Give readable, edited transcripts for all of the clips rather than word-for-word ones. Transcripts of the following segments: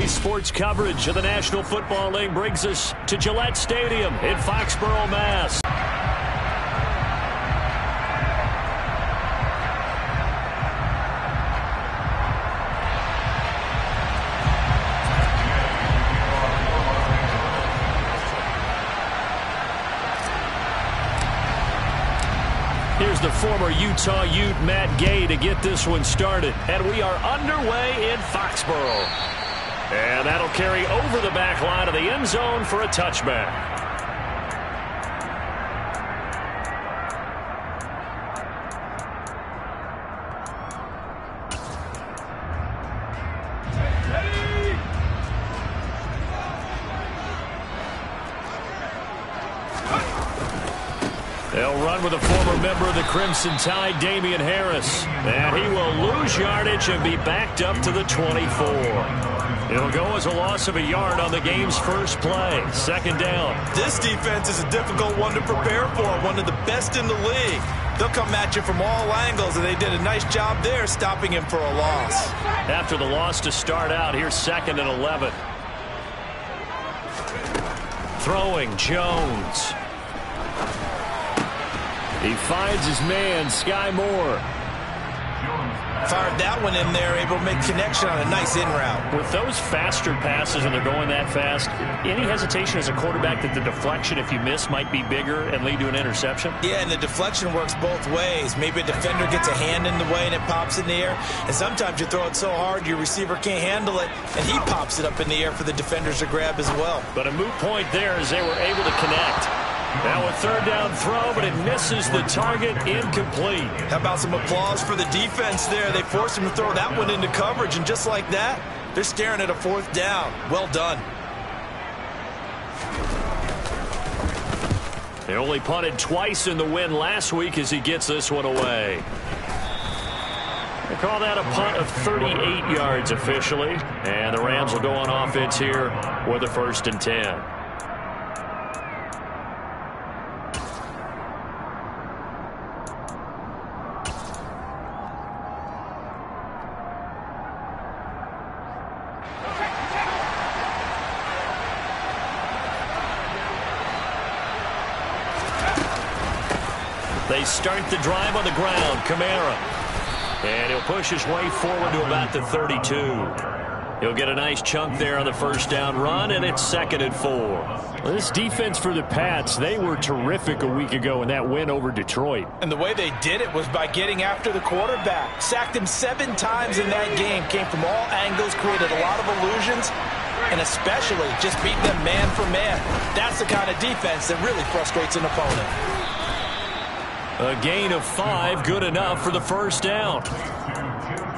Today's sports coverage of the National Football League brings us to Gillette Stadium in Foxborough, Mass. Here's the former Utah Ute Matt Gay to get this one started. And we are underway in Foxborough. And that'll carry over the back line of the end zone for a touchback. They'll run with a former member of the Crimson Tide, Damian Harris. And he will lose yardage and be backed up to the 24. It'll go as a loss of a yard on the game's first play. Second down. This defense is a difficult one to prepare for, one of the best in the league. They'll come at you from all angles, and they did a nice job there stopping him for a loss. After the loss to start out, here's 2nd and 11. Throwing, Jones. He finds his man, Sky Moore. Fired that one in there, able to make connection on a nice in route. With those faster passes and they're going that fast, any hesitation as a quarterback that the deflection, if you miss, might be bigger and lead to an interception? Yeah, and the deflection works both ways. Maybe a defender gets a hand in the way and it pops in the air. And sometimes you throw it so hard your receiver can't handle it, and he pops it up in the air for the defenders to grab as well. But a moot point there as they were able to connect. Now a third down throw, but it misses the target, incomplete. How about some applause for the defense there? They forced him to throw that one into coverage, and just like that, they're staring at a 4th down. Well done. They only punted twice in the win last week as he gets this one away. They call that a punt of 38 yards officially, and the Rams will go on offense here with a 1st and 10. They start the drive on the ground. Kamara. And he'll push his way forward to about the 32. He'll get a nice chunk there on the 1st down run, and it's 2nd and 4. Well, this defense for the Pats, they were terrific a week ago in that win over Detroit. And the way they did it was by getting after the quarterback. Sacked him 7 times in that game. Came from all angles, created a lot of illusions, and especially just beating them man for man. That's the kind of defense that really frustrates an opponent. A gain of 5, good enough for the 1st down.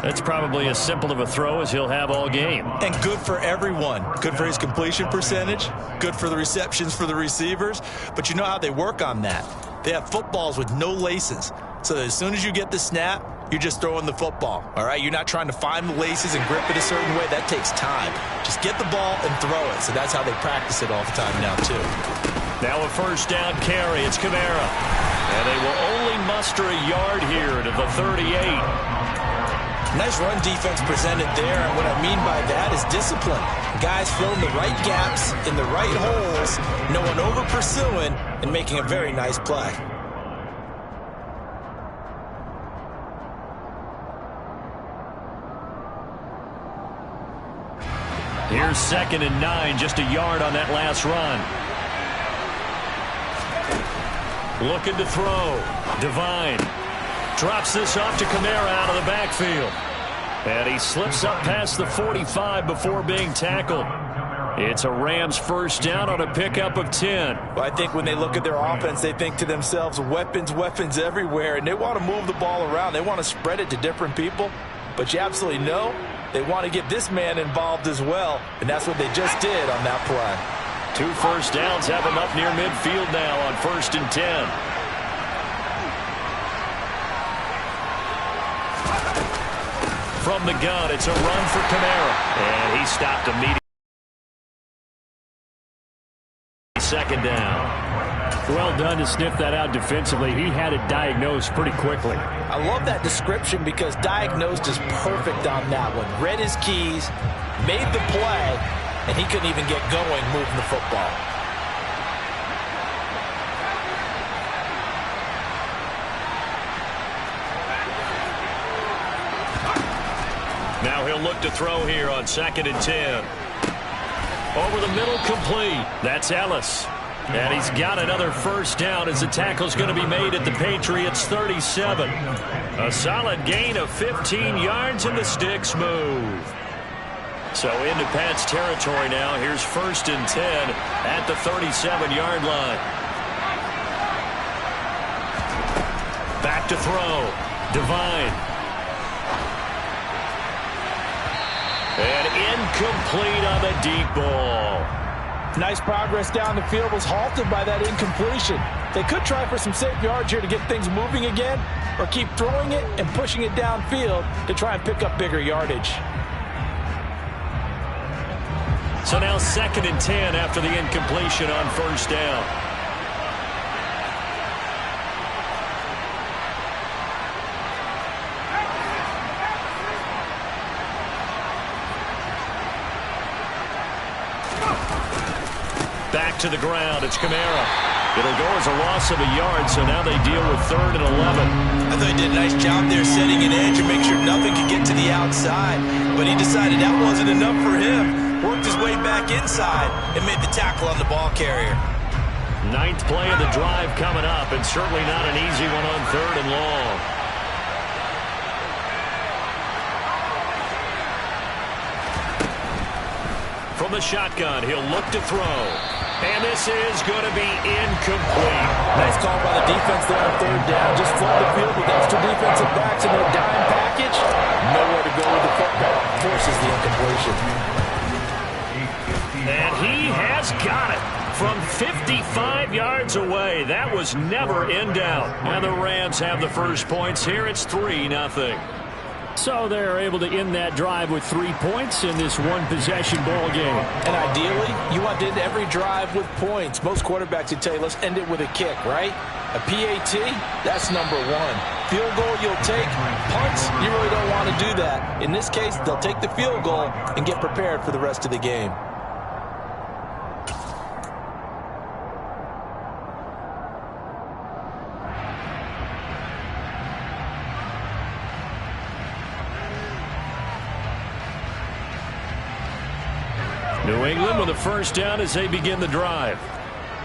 That's probably as simple of a throw as he'll have all game. And good for everyone. Good for his completion percentage. Good for the receptions for the receivers. But you know how they work on that. They have footballs with no laces. So as soon as you get the snap, you're just throwing the football. All right? You're not trying to find the laces and grip it a certain way. That takes time. Just get the ball and throw it. So that's how they practice it all the time now, too. Now a 1st down carry. It's Kamara. And they will only muster a yard here to the 38. Nice run defense presented there, and what I mean by that is discipline. Guys filling the right gaps in the right holes, no one over pursuing, and making a very nice play. Here's 2nd and 9, just a yard on that last run. Looking to throw. Devine drops this off to Kamara out of the backfield. And he slips up past the 45 before being tackled. It's a Rams 1st down on a pickup of 10. Well, I think when they look at their offense, they think to themselves, weapons, weapons everywhere. And they want to move the ball around. They want to spread it to different people. But you absolutely know they want to get this man involved as well. And that's what they just did on that play. 2 1st downs have him up near midfield now on 1st and 10. From the gun, it's a run for Kamara. And he stopped immediately. 2nd down. Well done to sniff that out defensively. He had it diagnosed pretty quickly. I love that description because diagnosed is perfect on that one. Read his keys, made the play, and he couldn't even get going moving the football. Now he'll look to throw here on 2nd and 10. Over the middle, complete. That's Ellis. And he's got another first down as the tackle's going to be made at the Patriots' 37. A solid gain of 15 yards, and the sticks move. So into Pat's territory now. Here's 1st and 10 at the 37-yard line. Back to throw. Devine. And incomplete on the deep ball. Nice progress down the field, was halted by that incompletion. They could try for some safe yards here to get things moving again, or keep throwing it and pushing it downfield to try and pick up bigger yardage. So now 2nd and 10 after the incompletion on 1st down. Back to the ground. It's Kamara. It'll go as a loss of a yard, so now they deal with 3rd and 11. I thought he did a nice job there setting an edge and make sure nothing could get to the outside. But he decided that wasn't enough for him. Worked his way back inside and made the tackle on the ball carrier. 9th play of the drive coming up, and certainly not an easy one on 3rd and long. From the shotgun, he'll look to throw. And this is going to be incomplete. Nice call by the defense there on 3rd down. Just flood the field with extra defensive backs in their dime package. Nowhere to go with the football. Forces the incompletion. And he has got it from 55 yards away. That was never in doubt. And the Rams have the first points here. It's 3-0. So they're able to end that drive with 3 points in this one-possession ball game. And ideally, you want to end every drive with points. Most quarterbacks would tell you, let's end it with a kick, right? A PAT, that's number 1. Field goal, you'll take. Punts, you really don't want to do that. In this case, they'll take the field goal and get prepared for the rest of the game. New England with a first down as they begin the drive.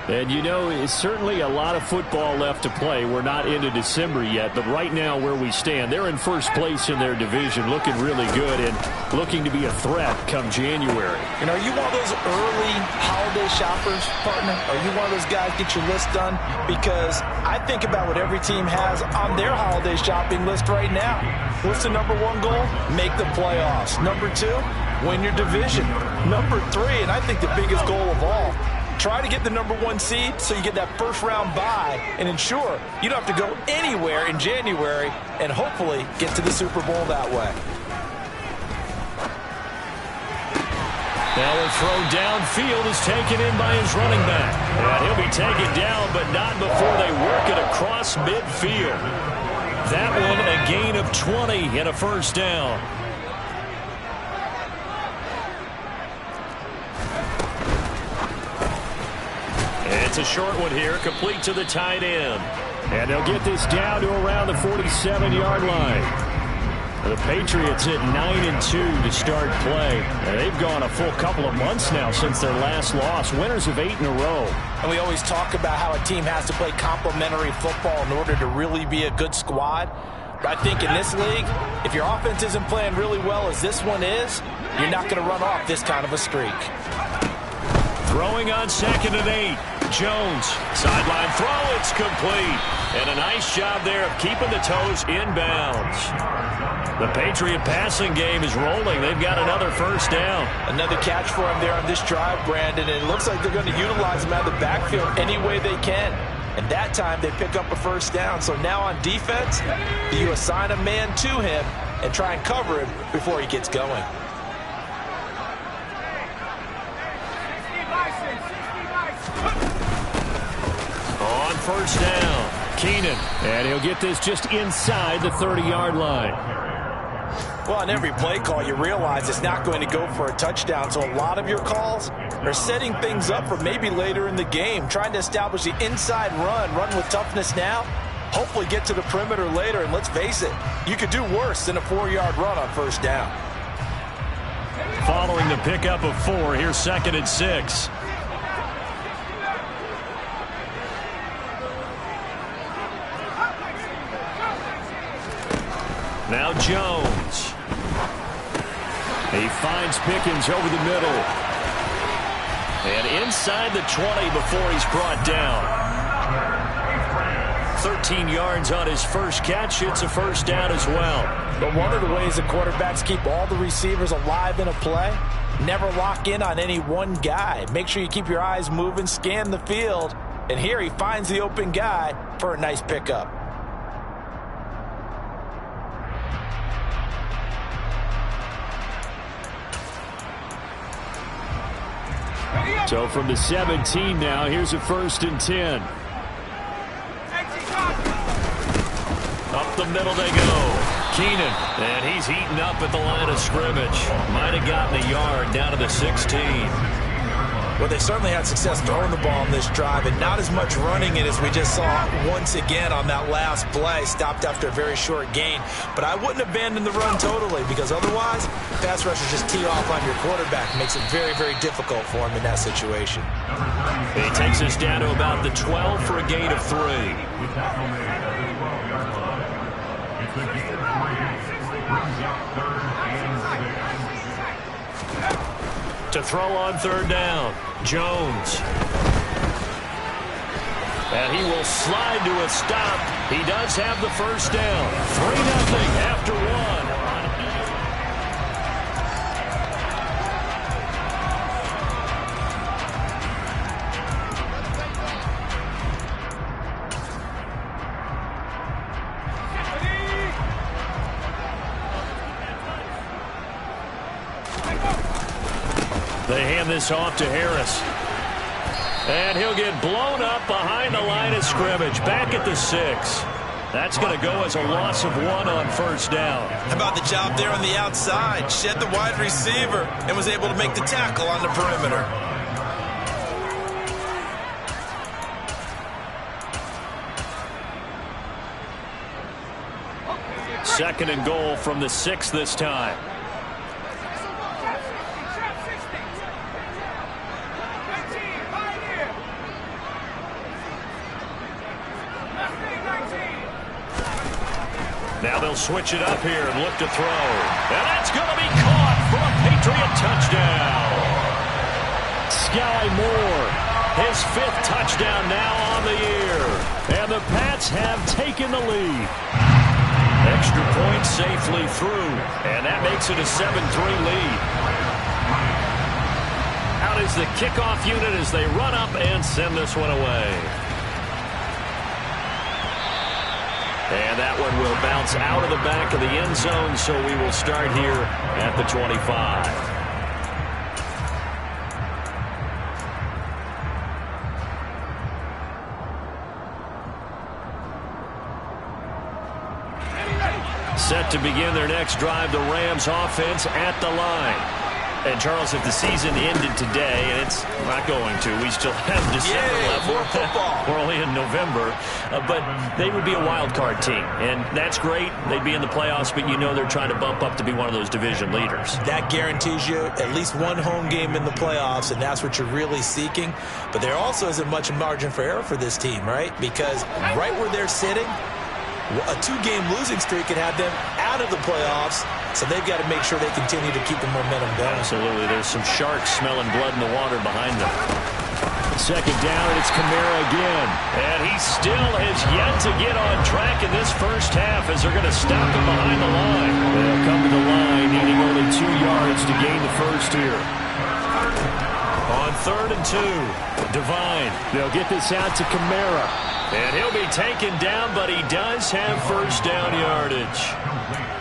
And you know, it's certainly a lot of football left to play. We're not into December yet, but right now where we stand, they're in first place in their division, looking really good and looking to be a threat come January. And are you one of those early holiday shoppers, partner? Are you one of those guys get your list done? Because I think about what every team has on their holiday shopping list right now. What's the number 1 goal? Make the playoffs. Number 2, win your division. Number 3, and I think the biggest goal of all, try to get the number 1 seed so you get that first-round bye and ensure you don't have to go anywhere in January and hopefully get to the Super Bowl that way. Now the throw downfield is taken in by his running back. And he'll be taken down, but not before they work it across midfield. That one a gain of 20 and a first down. It's a short one here, complete to the tight end. And they'll get this down to around the 47-yard line. The Patriots at 9-2 to start play. And they've gone a full couple of months now since their last loss. Winners of 8 in a row. And we always talk about how a team has to play complementary football in order to really be a good squad. But I think in this league, if your offense isn't playing really well as this one is, you're not going to run off this kind of a streak. Throwing on 2nd and 8. Jones, sideline throw, it's complete. And a nice job there of keeping the toes inbounds. The Patriot passing game is rolling. They've got another first down. Another catch for him there on this drive, Brandon. And it looks like they're going to utilize him out of the backfield any way they can. And that time they pick up a first down. So now on defense, you assign a man to him and try and cover him before he gets going. first down. Keenan. And he'll get this just inside the 30-yard line. Well, on every play call, you realize it's not going to go for a touchdown. So a lot of your calls are setting things up for maybe later in the game, trying to establish the inside run with toughness now, hopefully get to the perimeter later. And let's face it, you could do worse than a 4-yard run on first down. Following the pickup of 4, here's 2nd and 6. Now Jones. He finds Pickens over the middle. And inside the 20 before he's brought down. 13 yards on his first catch. It's a first down as well. But one of the ways the quarterbacks keep all the receivers alive in a play, never lock in on any one guy. Make sure you keep your eyes moving, scan the field. And here he finds the open guy for a nice pickup. So from the 17 now, here's a 1st and 10. Up the middle they go. Keenan, and he's heating up at the line of scrimmage. Might have gotten a yard down to the 16. Well, they certainly had success throwing the ball in this drive, and not as much running it as we just saw once again on that last play. Stopped after a very short gain. But I wouldn't abandon the run totally, because otherwise, pass rushers just tee off on your quarterback. Makes it very, very difficult for him in that situation. He takes us down to about the 12 for a gain of 3. To throw on 3rd down, Jones. And he will slide to a stop. He does have the first down. 3-0 after 1. They hand this off to Harris. And he'll get blown up behind the line of scrimmage. Back at the 6. That's going to go as a loss of 1 on first down. How about the job there on the outside? Shed the wide receiver and was able to make the tackle on the perimeter. Second and goal from the 6 this time. Now they'll switch it up here and look to throw. And that's going to be caught for a Patriot touchdown. Sky Moore, his 5th touchdown now on the year. And the Pats have taken the lead. Extra point safely through. And that makes it a 7-3 lead. Out is the kickoff unit as they run up and send this one away. And that one will bounce out of the back of the end zone, so we will start here at the 25. Set to begin their next drive, the Rams offense at the line. And, Charles, if the season ended today, and it's not going to, we still have December left. More football. We're only in November. But they would be a wild card team. And that's great. They'd be in the playoffs, but you know they're trying to bump up to be one of those division leaders. That guarantees you at least one home game in the playoffs, and that's what you're really seeking. But there also isn't much margin for error for this team, right? Because right where they're sitting, a 2-game losing streak could have them out of the playoffs, so they've got to make sure they continue to keep the momentum going. Absolutely. There's some sharks smelling blood in the water behind them. Second down, and it's Kamara again. And he still has yet to get on track in this first half as they're going to stop him behind the line. They'll come to the line, needing only 2 yards to gain the first here. On 3rd and 2, Devine. They'll get this out to Kamara. And he'll be taken down, but he does have first down yardage.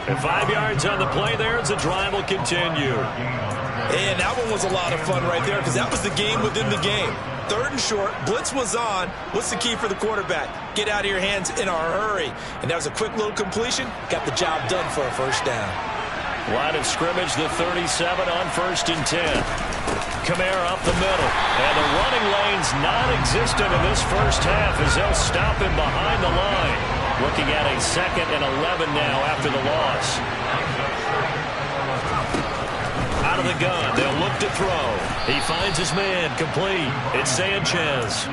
And 5 yards on the play there as the drive will continue. And that one was a lot of fun right there because that was the game within the game. 3rd and short, blitz was on. What's the key for the quarterback? Get out of your hands in a hurry. And that was a quick little completion. Got the job done for a first down. Line of scrimmage, the 37 on 1st and 10. Kamara up the middle. And the running lane's non-existent in this first half as they'll stop him behind the line. Looking at a 2nd and 11 now after the loss. Out of the gun, they'll look to throw. He finds his man, complete. It's Sanchez.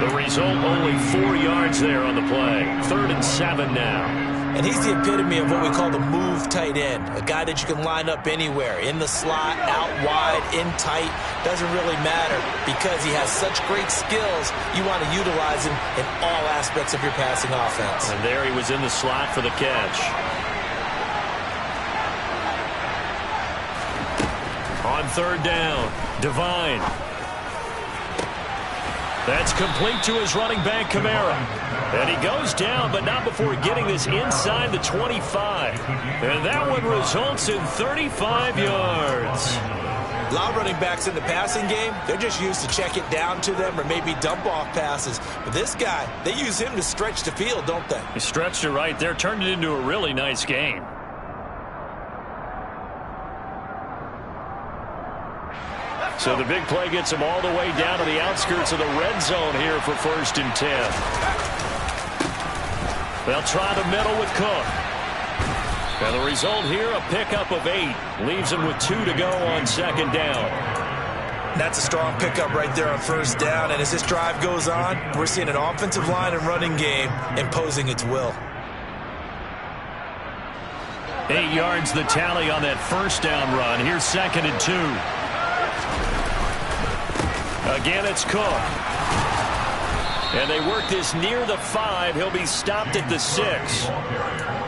The result, only 4 yards there on the play. 3rd and 7 now. And he's the epitome of what we call the move tight end. A guy that you can line up anywhere. In the slot, out wide, in tight. Doesn't really matter because he has such great skills. You want to utilize him in all aspects of your passing offense. And there he was in the slot for the catch. On 3rd down, Devine. That's complete to his running back, Kamara. And he goes down, but not before getting this inside the 25. And that one results in 35 yards. A lot of running backs in the passing game, they're just used to check it down to them or maybe dump off passes. But this guy, they use him to stretch the field, don't they? He stretched it right there, turned it into a really nice game. So the big play gets him all the way down to the outskirts of the red zone here for 1st and 10. They'll try the middle with Cook. And the result here, a pickup of 8. Leaves him with 2 to go on 2nd down. That's a strong pickup right there on 1st down. And as this drive goes on, we're seeing an offensive line and running game imposing its will. 8 yards the tally on that 1st down run. Here's 2nd and 2. Again, it's Cook. And they work this near the 5. He'll be stopped at the 6.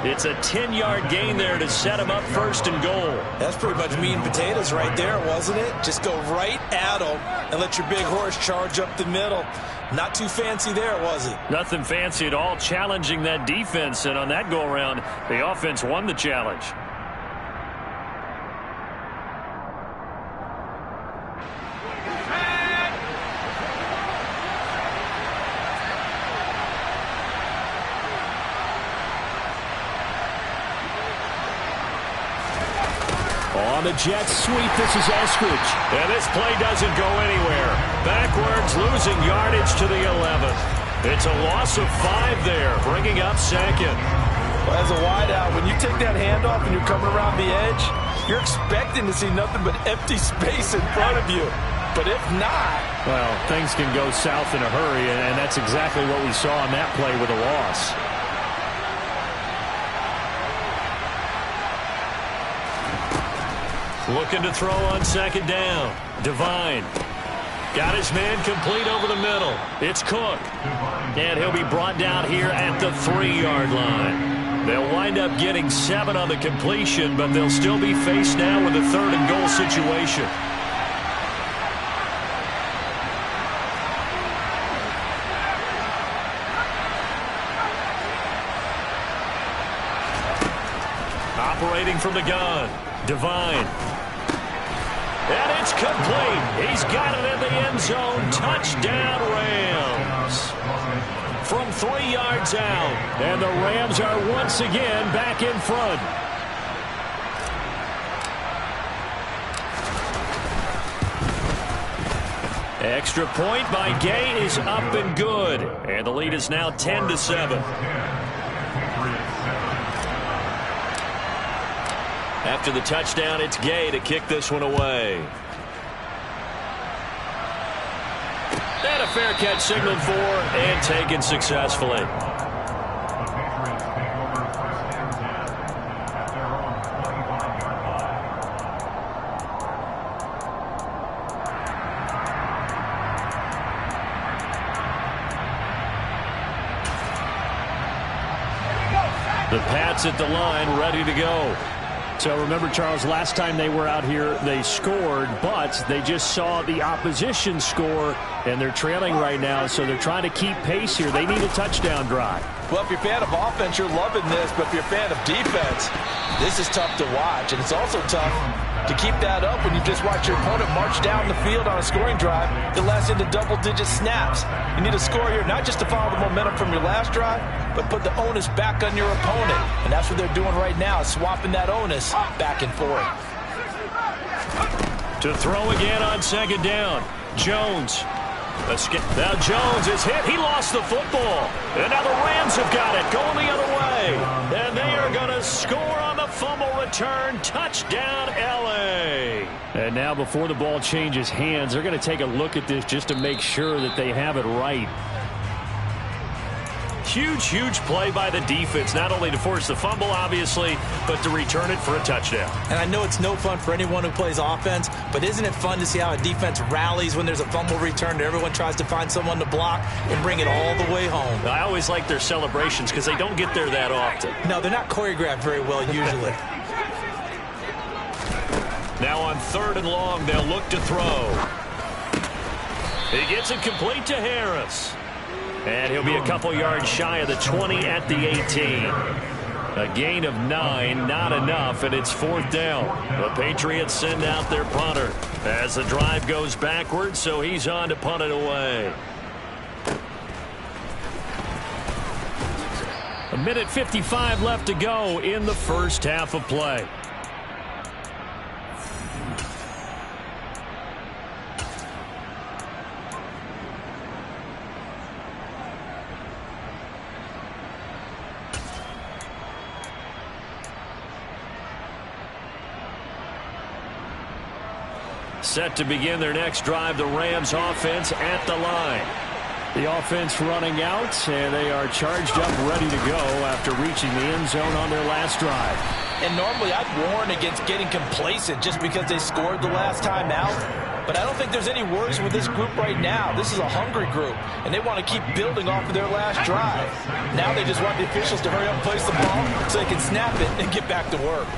It's a 10-yard gain there to set him up 1st and goal. That's pretty much meat and potatoes right there, wasn't it? Just go right at him and let your big horse charge up the middle. Not too fancy there, was it? Nothing fancy at all, challenging that defense. And on that go-around, the offense won the challenge. On the jet sweep, this is Eskridge. And this play doesn't go anywhere. Backwards, losing yardage to the 11. It's a loss of 5 there, bringing up 2nd. Well, as a wideout, when you take that handoff and you're coming around the edge, you're expecting to see nothing but empty space in front of you. But if not... Well, things can go south in a hurry, and that's exactly what we saw on that play with a loss. Looking to throw on 2nd down. Devine. Got his man complete over the middle. It's Cook. And he'll be brought down here at the 3-yard line. They'll wind up getting 7 on the completion, but they'll still be faced now with a 3rd and goal situation. Operating from the gun. Devine. And it's complete. He's got it in the end zone. Touchdown, Rams. From 3 yards out. And the Rams are once again back in front. Extra point by Gay is up and good. And the lead is now 10-7. After the touchdown, it's Gay to kick this one away. And a fair catch signaled for and taken successfully. The Pats at the line, ready to go. So remember, Charles, last time they were out here, they scored, but they just saw the opposition score And they're trailing right now, so they're trying to keep pace here. They need a touchdown drive. Well, if you're a fan of offense, you're loving this. But if you're a fan of defense, this is tough to watch. And it's also tough to keep that up when you just watch your opponent march down the field on a scoring drive that lasts into double-digit snaps. You need a score here, not just to follow the momentum from your last drive, but put the onus back on your opponent. And that's what they're doing right now, swapping that onus back and forth. To throw again on second down. Jones. Now Jones is hit. He lost the football. And now the Rams have got it going the other way. And they are going to score on the fumble return. Touchdown, L.A. And now before the ball changes hands, they're going to take a look at this just to make sure that they have it right. Huge play by the defense, not only to force the fumble, obviously, but to return it for a touchdown. And I know it's no fun for anyone who plays offense, but isn't it fun to see how a defense rallies when there's a fumble return and everyone tries to find someone to block and bring it all the way home? I always like their celebrations because they don't get there that often. No, they're not choreographed very well usually. Now on 3rd and long, they'll look to throw. He gets it complete to Harris. And he'll be a couple yards shy of the 20 at the 18. A gain of 9, not enough, and it's 4th down. The Patriots send out their punter as the drive goes backwards, so he's on to punt it away. 1:55 left to go in the first half of play. Set to begin their next drive, the Rams offense at the line. The offense running out, and they are charged up, ready to go after reaching the end zone on their last drive. And normally I'd warn against getting complacent just because they scored the last time out. But I don't think there's any worries with this group right now. This is a hungry group, and they want to keep building off of their last drive. Now they just want the officials to hurry up and place the ball so they can snap it and get back to work.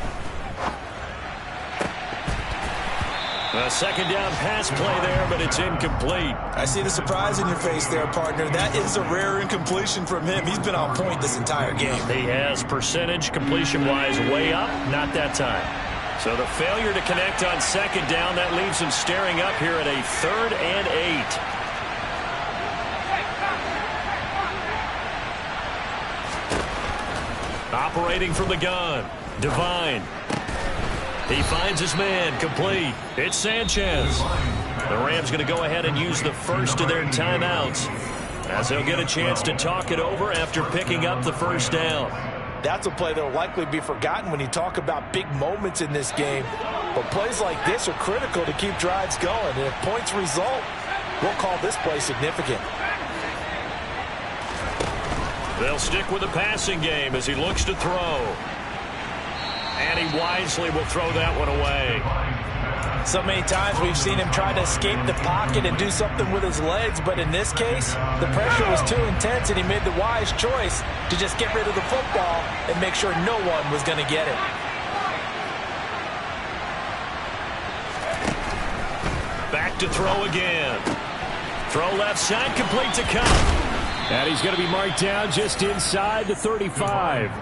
A second down pass play there, but it's incomplete. I see the surprise in your face there, partner. That is a rare incompletion from him. He's been on point this entire game. He has percentage completion-wise way up, not that time. So the failure to connect on second down, that leaves him staring up here at a 3rd and 8. Operating from the gun, Devine. He finds his man, complete. It's Sanchez. The Rams going to go ahead and use the first of their timeouts as they'll get a chance to talk it over after picking up the first down. That's a play that will likely be forgotten when you talk about big moments in this game. But plays like this are critical to keep drives going. And if points result, we'll call this play significant. They'll stick with the passing game as he looks to throw. And he wisely will throw that one away. So many times we've seen him try to escape the pocket and do something with his legs, but in this case, the pressure was too intense and he made the wise choice to just get rid of the football and make sure no one was going to get it. Back to throw again. Throw left side, complete to Kupp. And he's going to be marked down just inside the 35.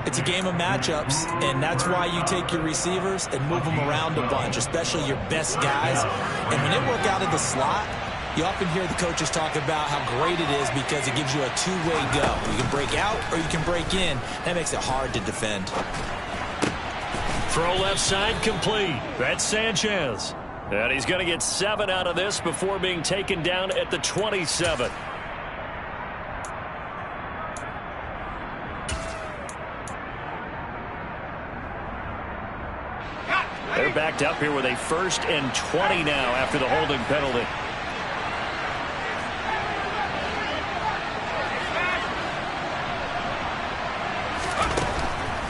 It's a game of matchups, and that's why you take your receivers and move them around a bunch, especially your best guys. And when they work out of the slot, you often hear the coaches talk about how great it is because it gives you a two-way go. You can break out or you can break in. That makes it hard to defend. Throw left side, complete. That's Sanchez. And he's going to get 7 out of this before being taken down at the 27. They're backed up here with a 1st and 20 now after the holding penalty.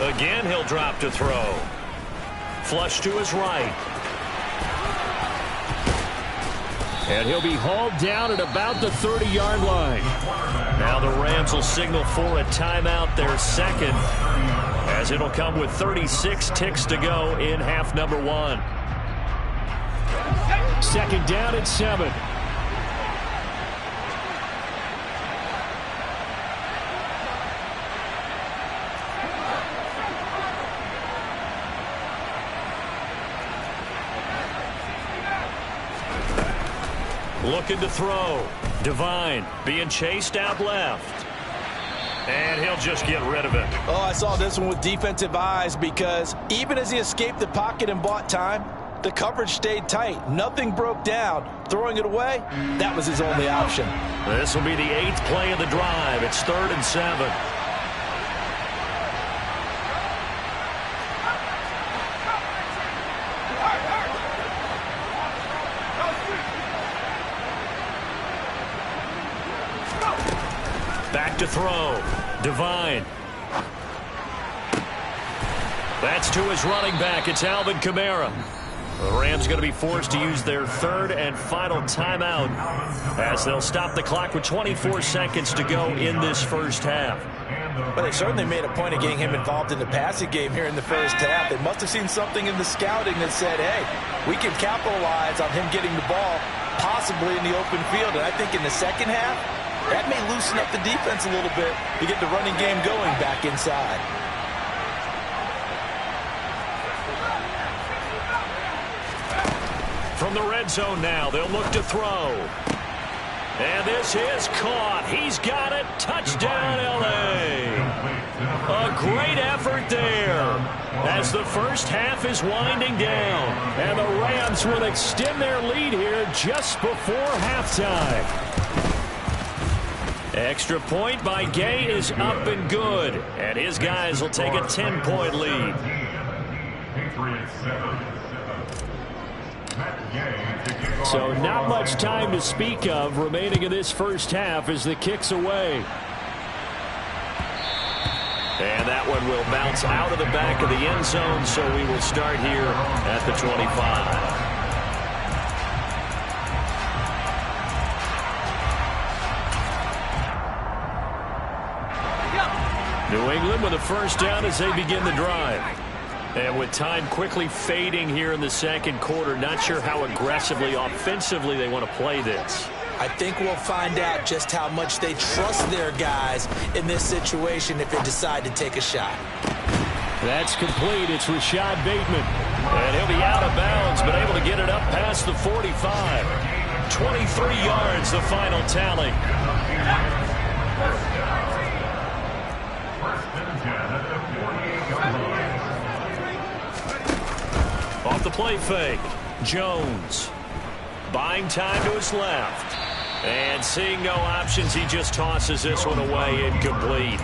Again, he'll drop to throw. Flush to his right. And he'll be hauled down at about the 30-yard line. Now the Rams will signal for a timeout, their second, as it'll come with 36 ticks to go in half number 1. Second down at 7. Looking to throw. Devine being chased out left. And he'll just get rid of it. Oh, I saw this one with defensive eyes because even as he escaped the pocket and bought time, the coverage stayed tight. Nothing broke down. Throwing it away, that was his only option. This will be the 8th play of the drive. It's 3rd and 7. Back to throw. Devine. That's to his running back. It's Alvin Kamara. The Rams going to be forced to use their 3rd and final timeout as they'll stop the clock with 24 seconds to go in this first half. But they certainly made a point of getting him involved in the passing game here in the first half. They must have seen something in the scouting that said, hey, we can capitalize on him getting the ball possibly in the open field. And I think in the second half, that may loosen up the defense a little bit to get the running game going back inside. From the red zone now, they'll look to throw. And this is caught. He's got it. Touchdown, L.A. A great effort there as the first half is winding down. And the Rams will extend their lead here just before halftime. Extra point by Gay is up and good. And his guys will take a 10-point lead. So not much time to speak of remaining in this first half as the kick's away. And that one will bounce out of the back of the end zone, so we will start here at the 25. New England with a first down as they begin the drive. And with time quickly fading here in the second quarter, not sure how aggressively, offensively they want to play this. I think we'll find out just how much they trust their guys in this situation if they decide to take a shot. That's complete. It's Rashad Bateman. And he'll be out of bounds, but able to get it up past the 45. 23 yards, the final tally. Off the play fake, Jones buying time to his left. And seeing no options, he just tosses this one away, incomplete.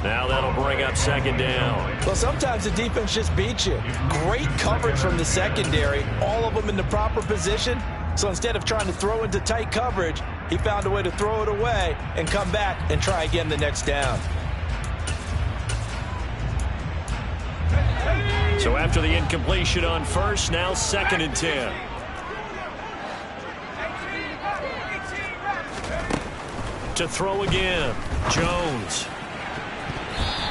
Now that'll bring up second down. Well, sometimes the defense just beats you. Great coverage from the secondary, all of them in the proper position. So instead of trying to throw into tight coverage, he found a way to throw it away and come back and try again the next down. So after the incompletion on first, now 2nd and 10. To throw again, Jones.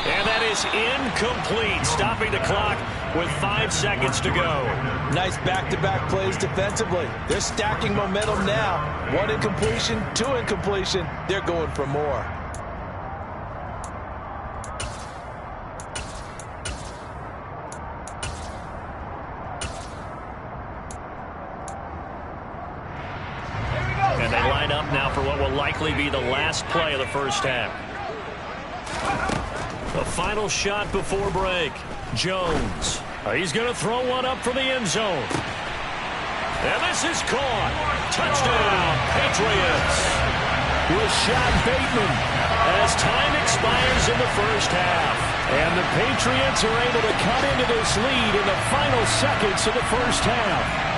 And that is incomplete, stopping the clock with 5 seconds to go. Nice back-to-back plays defensively. They're stacking momentum now. 1 incompletion, 2 incompletion. They're going for more. And they line up now for what will likely be the last play of the first half. The final shot before break. Jones. He's going to throw one up for the end zone. And this is caught. Touchdown, Patriots. Rashad Bateman. As time expires in the first half. And the Patriots are able to cut into this lead in the final seconds of the first half.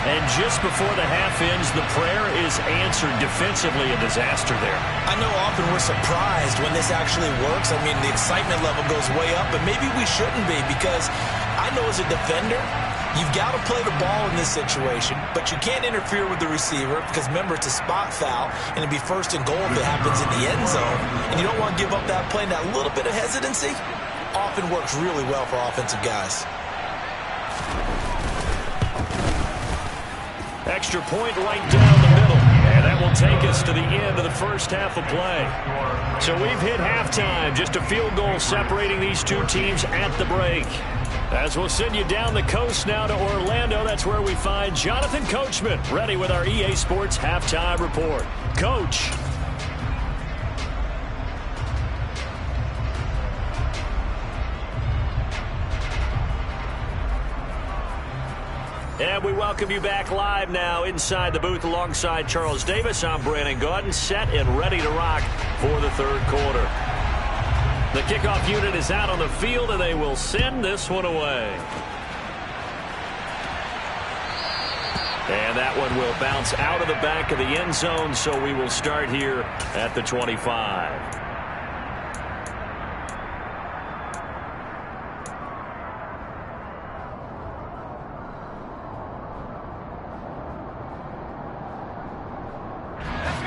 And just before the half ends, the prayer is answered defensively. A disaster there. I know often we're surprised when this actually works. I mean, the excitement level goes way up, but maybe we shouldn't be because I know as a defender, you've got to play the ball in this situation, but you can't interfere with the receiver because, remember, it's a spot foul, and it'd be 1st and goal if it happens in the end zone, and you don't want to give up that play. And that little bit of hesitancy often works really well for offensive guys. Extra point right down the middle. And that that will take us to the end of the first half of play. So we've hit halftime, just a field goal separating these two teams at the break. As we'll send you down the coast now to Orlando, that's where we find Jonathan Coachman, ready with our EA Sports Halftime Report. Coach. And we welcome you back live now inside the booth alongside Charles Davis. I'm Brandon Gaudin, set and ready to rock for the third quarter. The kickoff unit is out on the field, and they will send this one away. And that one will bounce out of the back of the end zone, so we will start here at the 25.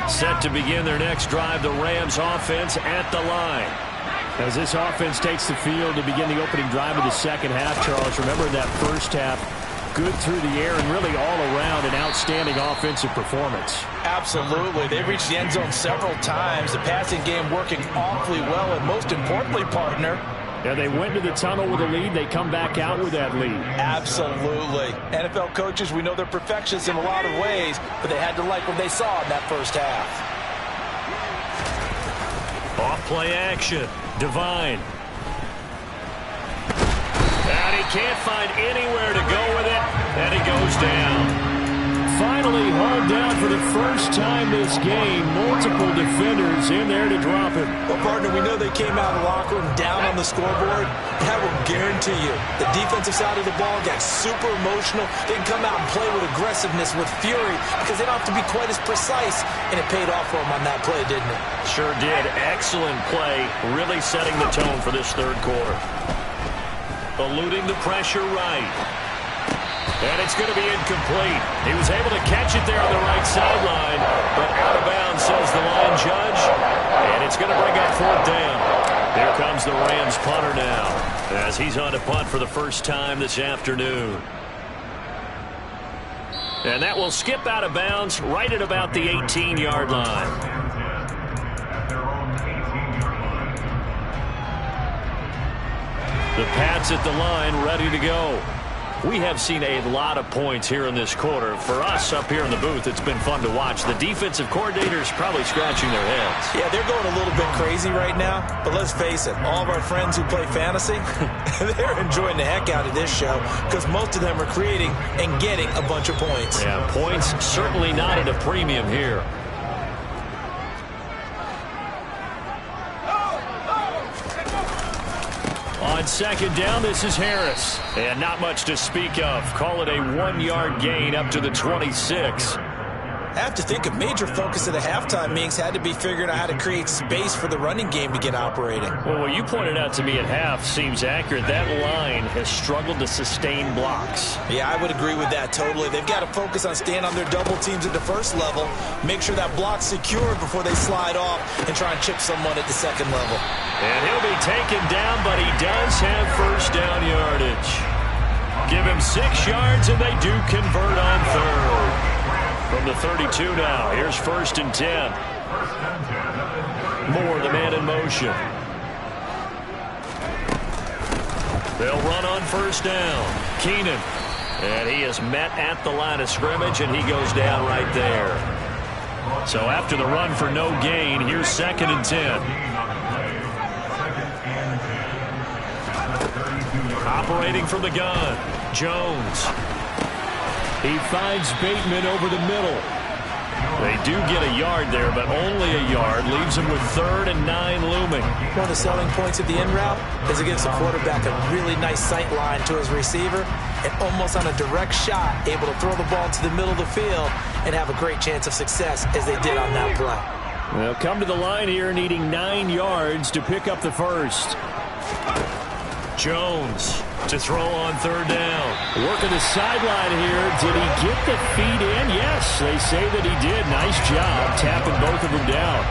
Set to begin their next drive, the Rams offense at the line. As this offense takes the field to begin the opening drive of the second half, Charles, remember that first half, good through the air and really all around an outstanding offensive performance. Absolutely. They reached the end zone several times. The passing game working awfully well, and most importantly, partner, yeah, they went to the tunnel with a lead. They come back out with that lead. Absolutely. NFL coaches, we know they're perfectionists in a lot of ways, but they had to like what they saw in that first half. Off play action. Divine. And he can't find anywhere to go with it, and he goes down. Finally hauled down for the first time this game. Multiple defenders in there to drop him. Well, partner, we know they came out of the locker room down on the scoreboard. That will guarantee you the defensive side of the ball got super emotional. They can come out and play with aggressiveness, with fury, because they don't have to be quite as precise. And it paid off for them on that play, didn't it? Sure did. Excellent play, really setting the tone for this third quarter. Eluding the pressure right. And it's going to be incomplete. He was able to catch it there on the right sideline, but out of bounds, says the line judge. And it's going to bring up fourth down. Here comes the Rams punter now, as he's on to punt for the first time this afternoon. And that will skip out of bounds right at about the 18-yard line. The Pats at the line, ready to go. We have seen a lot of points here in this quarter. For us up here in the booth, it's been fun to watch. The defensive coordinators probably scratching their heads. Yeah, they're going a little bit crazy right now. But let's face it, all of our friends who play fantasy, they're enjoying the heck out of this show because most of them are creating and getting a bunch of points. Yeah, points certainly not at a premium here. On second down, this is Harris. And not much to speak of. Call it a 1-yard gain up to the 26. I have to think a major focus of the halftime meetings had to be figuring out how to create space for the running game to get operating. Well, what you pointed out to me at half seems accurate. That line has struggled to sustain blocks. Yeah, I would agree with that totally. They've got to focus on staying on their double teams at the first level, make sure that block's secure before they slide off and try and chip someone at the second level. And he'll be taken down, but he does have first down yardage. Give him 6 yards, and they do convert on third. From the 32 now, here's first and 10. Moore, the man in motion. They'll run on first down. Keenan. And he is met at the line of scrimmage, and he goes down right there. So after the run for no gain, here's second and 10. Operating from the gun, Jones. He finds Bateman over the middle. They do get a yard there, but only a yard. Leaves him with 3rd and 9 looming. One of the selling points of the in route is it gives the quarterback a really nice sight line to his receiver and almost on a direct shot, able to throw the ball to the middle of the field and have a great chance of success as they did on that play. They'll come to the line here needing 9 yards to pick up the first. Jones to throw on third down. Working the sideline here. Did he get the feet in? Yes, they say that he did. Nice job tapping both of them down.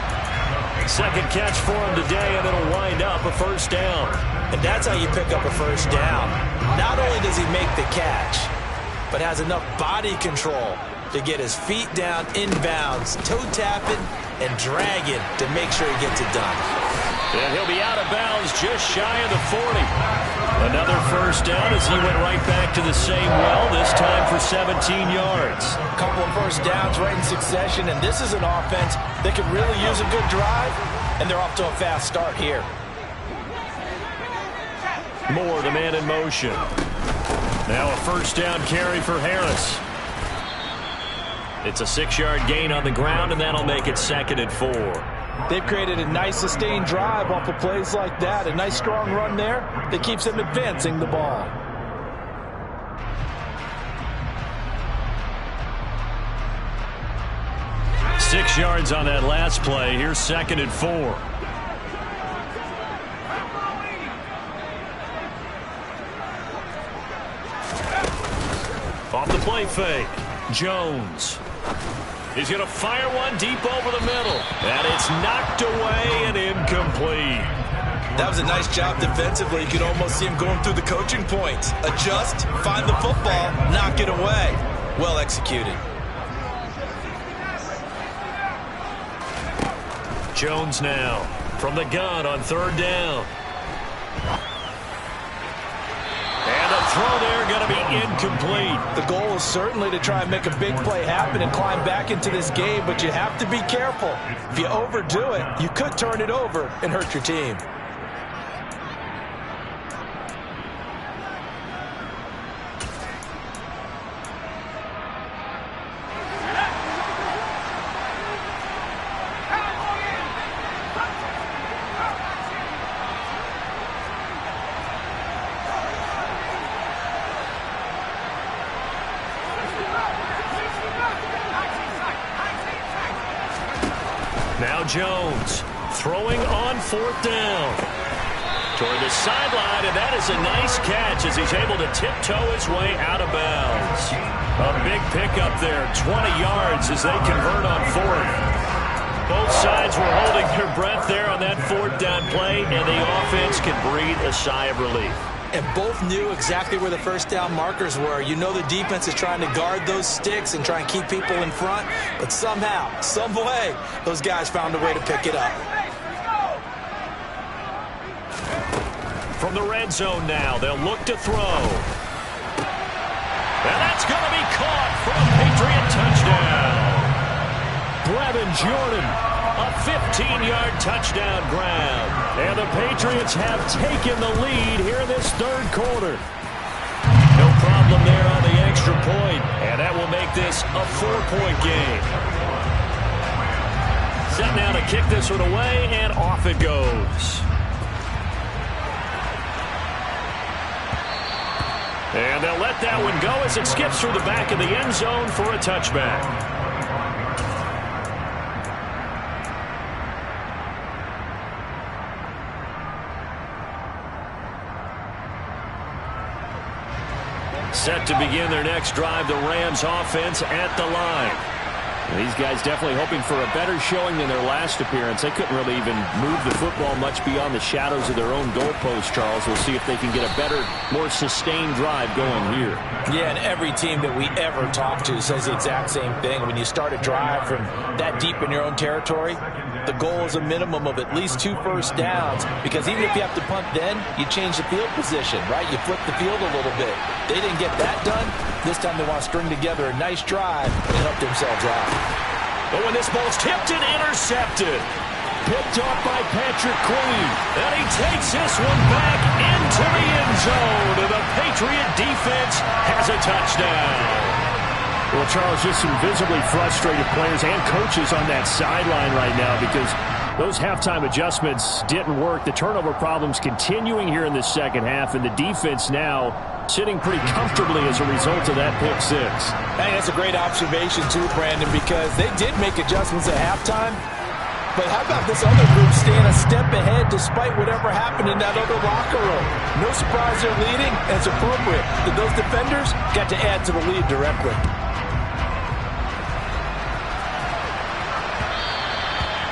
Second catch for him today, and it'll wind up a first down. And that's how you pick up a first down. Not only does he make the catch, but has enough body control to get his feet down inbounds, toe tapping and dragging to make sure he gets it done. And he'll be out of bounds just shy of the 40. Another first down as he went right back to the same well, this time for 17 yards. A couple of first downs right in succession, and this is an offense that could really use a good drive, and they're off to a fast start here. Moore, the man in motion. Now a first down carry for Harris. It's a 6-yard gain on the ground, and that'll make it 2nd and 4. They've created a nice sustained drive off of plays like that. A nice strong run there that keeps them advancing the ball. Six yards on that last play. Here's 2nd and 4. Off the play fake. Jones. He's going to fire one deep over the middle. And it's knocked away and incomplete. That was a nice job defensively. You could almost see him going through the coaching points. Adjust, find the football, knock it away. Well executed. Jones now from the gun on 3rd down. And the throw there going to be incomplete. The goal is certainly to try and make a big play happen and climb back into this game, but you have to be careful. If you overdo it, you could turn it over and hurt your team. Now Jones throwing on 4th down. Toward the sideline, and that is a nice catch as he's able to tiptoe his way out of bounds. A big pickup there, 20 yards as they convert on 4th. Both sides were holding their breath there on that 4th down play, and the offense can breathe a sigh of relief. And both knew exactly where the first down markers were. You know the defense is trying to guard those sticks and try and keep people in front, but somehow, some way, those guys found a way to pick it up. From the red zone now, they'll look to throw. And that's going to be caught for a Patriot touchdown. Brevin Jordan, a 15-yard touchdown grab. And the Patriots have taken the lead here in this 3rd quarter. No problem there on the extra point, and that will make this a 4-point game. Set now to kick this one away, and off it goes. And they'll let that one go as it skips through the back of the end zone for a touchback. Set to begin their next drive, the Rams offense at the line. These guys definitely hoping for a better showing than their last appearance. They couldn't really even move the football much beyond the shadows of their own goalpost, Charles. We'll see if they can get a better, more sustained drive going here. Yeah, and every team that we ever talk to says the exact same thing. When you start a drive from that deep in your own territory, the goal is a minimum of at least 2 first downs, because even if you have to punt then, you change the field position, right? You flip the field a little bit. They didn't get that done. This time they want to string together a nice drive and help themselves out. But when this ball's tipped and intercepted. Picked off by Patrick Queen. And he takes this one back into the end zone. And the Patriot defense has a touchdown. Well, Charles, just some visibly frustrated players and coaches on that sideline right now because those halftime adjustments didn't work. The turnover problems continuing here in the second half, and the defense now sitting pretty comfortably as a result of that pick six. I think that's a great observation too, Brandon, because they did make adjustments at halftime. But how about this other group staying a step ahead despite whatever happened in that other locker room? No surprise they're leading, and it's appropriate that those defenders got to add to the lead directly.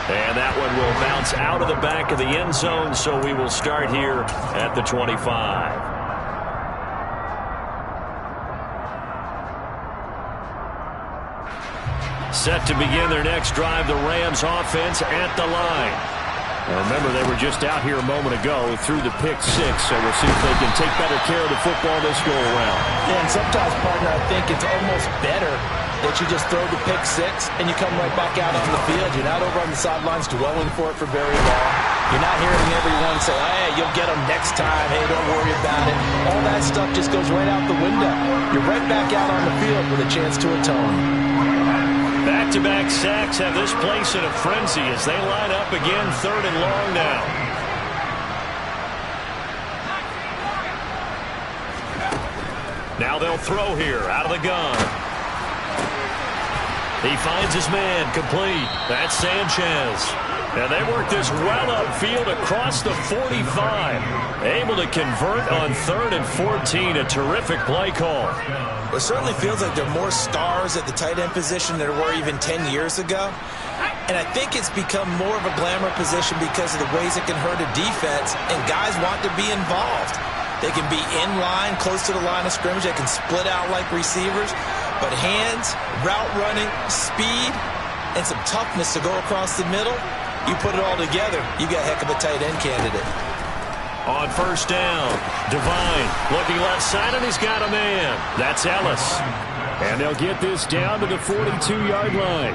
And that one will bounce out of the back of the end zone, so we will start here at the 25. Set to begin their next drive, the Rams offense at the line. And remember, they were just out here a moment ago through the pick 6, so we'll see if they can take better care of the football this go-around. Yeah, and sometimes, partner, I think it's almost better that you just throw the pick 6 and you come right back out on the field. You're not over on the sidelines dwelling for it for very long. You're not hearing everyone say, hey, you'll get them next time. Hey, don't worry about it. All that stuff just goes right out the window. You're right back out on the field with a chance to atone. Back-to-back sacks have this place in a frenzy as they line up again, 3rd and long now. Now they'll throw here out of the gun. He finds his man complete. That's Sanchez. And they work this well upfield across the 45. Able to convert on 3rd and 14. A terrific play call. It certainly feels like there are more stars at the tight end position than there were even 10 years ago. And I think it's become more of a glamour position because of the ways it can hurt a defense, and guys want to be involved. They can be in line, close to the line of scrimmage. They can split out like receivers. But hands, route running, speed, and some toughness to go across the middle, you put it all together, you got a heck of a tight end candidate. On 1st down, Devine looking left side, and he's got a man. That's Ellis. And they'll get this down to the 42-yard line.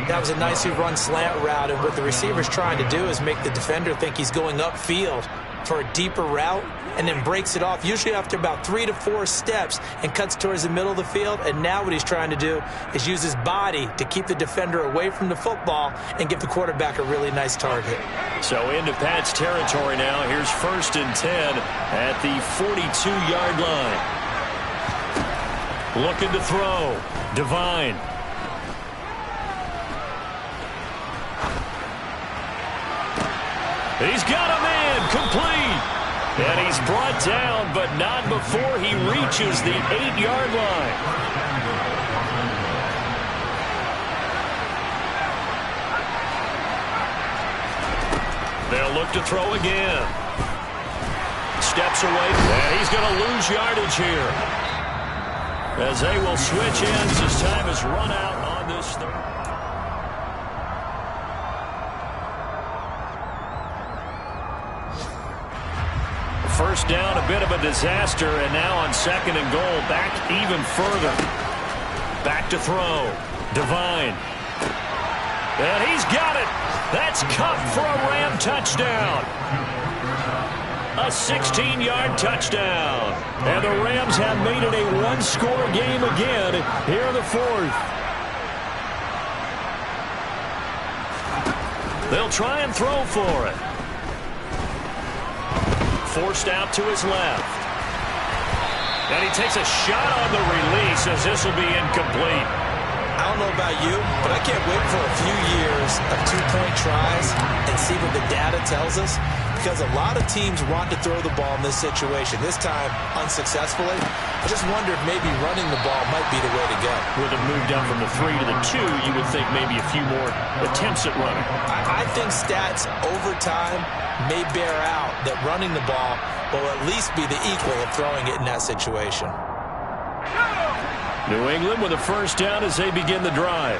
That was a nicely run slant route, and what the receiver's trying to do is make the defender think he's going upfield for a deeper route, and then breaks it off, usually after about 3 to 4 steps, and cuts towards the middle of the field. And now what he's trying to do is use his body to keep the defender away from the football and give the quarterback a really nice target. So into Pat's territory now. Here's 1st and 10 at the 42-yard line. Looking to throw. Devine. He's got a man complete. And he's brought down, but not before he reaches the 8-yard line. They'll look to throw again. Steps away, and he's going to lose yardage here. As they will switch ends as time has run out on this third. 1st down, a bit of a disaster, and now on 2nd and goal, back even further. Back to throw. Devine. And he's got it. That's Kupp for a Ram touchdown. A 16-yard touchdown. And the Rams have made it a one-score game again here in the 4th. They'll try and throw for it. Forced out to his left. And he takes a shot on the release as this will be incomplete. I don't know about you, but I can't wait for a few years of 2-point tries and see what the data tells us, because a lot of teams want to throw the ball in this situation. This time, unsuccessfully. I just wonder if maybe running the ball might be the way to go. With a move down from the 3 to the 2, you would think maybe a few more attempts at running. I think stats over time may bear out that running the ball will at least be the equal of throwing it in that situation. New England with a 1st down as they begin the drive.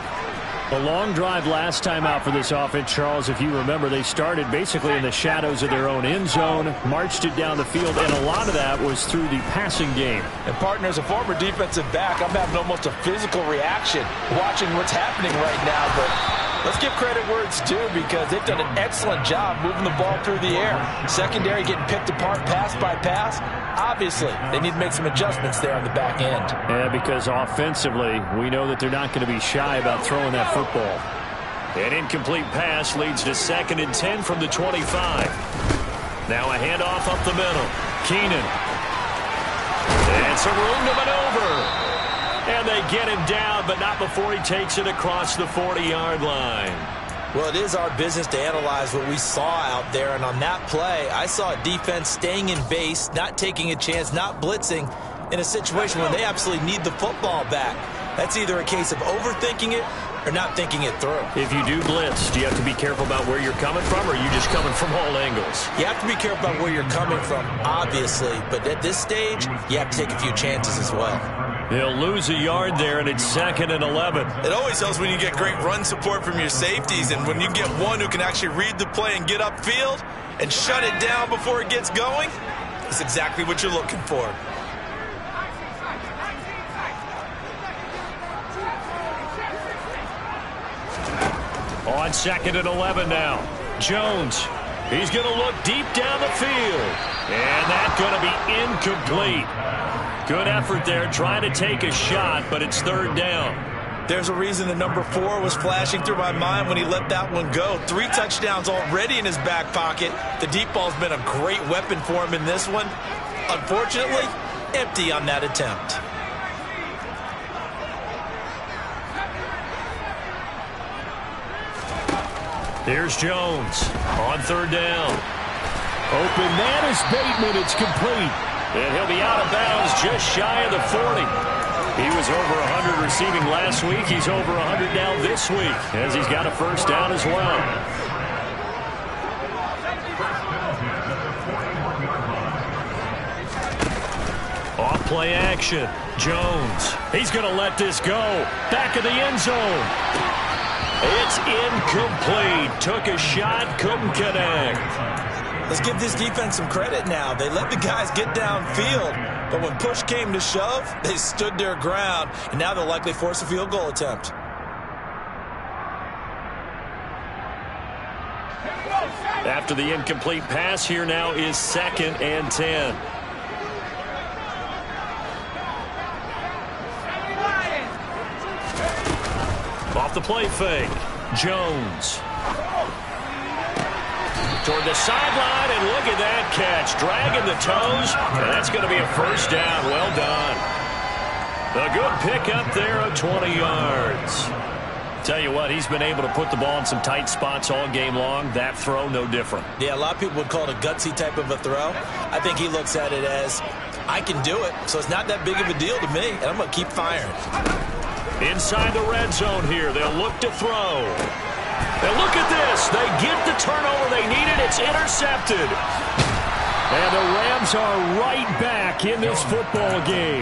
A long drive last time out for this offense, Charles. If you remember, they started basically in the shadows of their own end zone, marched it down the field, and a lot of that was through the passing game. And, partner, as a former defensive back, I'm having almost a physical reaction watching what's happening right now. But let's give credit where it's due, because they've done an excellent job moving the ball through the air. Secondary getting picked apart pass by pass. Obviously, they need to make some adjustments there on the back end. Yeah, because offensively, we know that they're not going to be shy about throwing that football. An incomplete pass leads to 2nd and 10 from the 25. Now a handoff up the middle. Keenan. And some room to maneuver. And they get him down, but not before he takes it across the 40-yard line. Well, it is our business to analyze what we saw out there, and on that play, I saw a defense staying in base, not taking a chance, not blitzing in a situation where they absolutely need the football back. That's either a case of overthinking it or not thinking it through. If you do blitz, do you have to be careful about where you're coming from, or are you just coming from all angles? You have to be careful about where you're coming from, obviously, but at this stage, you have to take a few chances as well. They'll lose a yard there, and it's 2nd and 11. It always helps when you get great run support from your safeties, and when you get one who can actually read the play and get upfield and shut it down before it gets going, it's exactly what you're looking for. On 2nd and 11 now. Jones. He's going to look deep down the field. And that's going to be incomplete. Good effort there trying to take a shot, but it's 3rd down. There's a reason the number 4 was flashing through my mind when he let that one go. 3 touchdowns already in his back pocket. The deep ball's been a great weapon for him in this one. Unfortunately, empty on that attempt. Here's Jones on 3rd down. Open man is Bateman. It's complete. And he'll be out of bounds just shy of the 40. He was over 100 receiving last week. He's over 100 now this week as he's got a 1st down as well. Off play action. Jones. He's going to let this go. Back of the end zone. It's incomplete. Took a shot, couldn't connect. Let's give this defense some credit now. They let the guys get downfield, but when push came to shove, they stood their ground, and now they'll likely force a field goal attempt. After the incomplete pass, here now is 2nd and 10. Off the play fake. Jones. Toward the sideline, and look at that catch. Dragging the toes, and that's going to be a 1st down. Well done. A good pickup there of 20 yards. Tell you what, he's been able to put the ball in some tight spots all game long. That throw, no different. Yeah, a lot of people would call it a gutsy type of a throw. I think he looks at it as, I can do it, so it's not that big of a deal to me, and I'm going to keep firing. Inside the red zone here, they'll look to throw. And look at this. They get the turnover they needed. It's intercepted. And the Rams are right back in this football game.